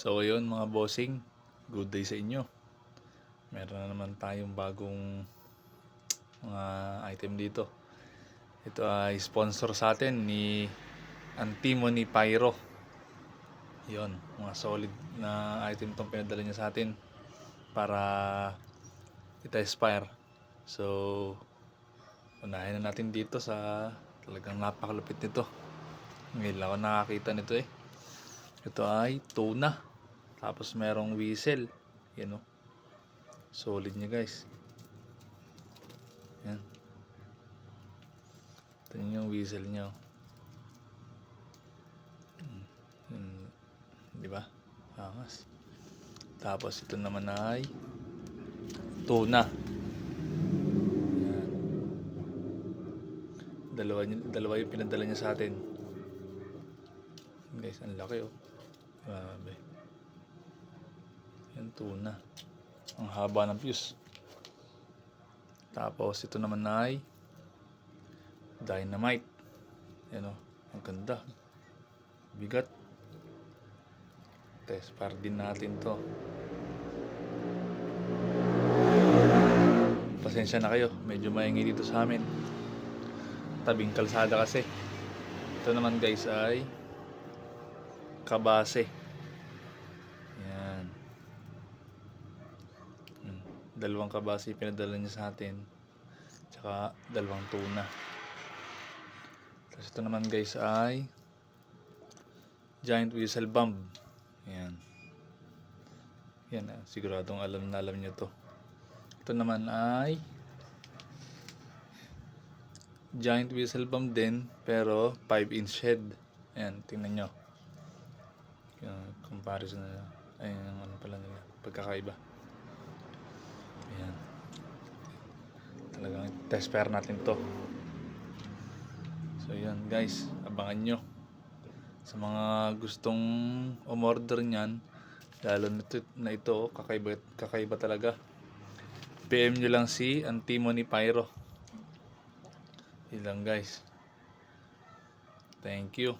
So ayun mga bossing, good day sa inyo. Meron na naman tayong bagong mga item dito. Ito ay sponsor sa atin ni Antimony Pyro. Yun, mga solid na item itong pinadala niya sa atin para ita-expire. So unahin na natin dito sa talagang napakalupit nito. Ngayon lang ako nakakita nito eh. Ito ay tuna. Tapos merong whistle. Yan o. Solid niya guys. Yan. Ito yung whistle niya. Di ba? Angas. Tapos ito naman ay tuna. Yan. Dalawa yung pinadala niya sa atin. Guys, ang laki oh. Grabe. Yan tuna. Ang haba ng fuse. Tapos ito naman ay dynamite. Yan o. Ang ganda. Bigat. Test par din natin to. Pasensya na kayo. Medyo maingay dito sa amin. Tabing kalsada kasi. Ito naman guys ay kabase. Yan. Dalawang kabase pinadala niya sa atin. Tsaka dalawang tuna. Tapos ito naman guys ay giant whistle bomb. Yan. Yan, siguradong alam na alam niyo to. Ito naman ay giant whistle bomb din, pero 5-inch head. Ayan, tingnan nyo. Yung comparison na, ayun yung ano pala nila, pagkakaiba. Ayan. Talagang test pair natin to. So yan guys, abangan nyo. Sa mga gustong umorder nyan, lalo na ito, kakaiba talaga. PM nyo lang si Antimony Pyro. Yun lang guys. Thank you.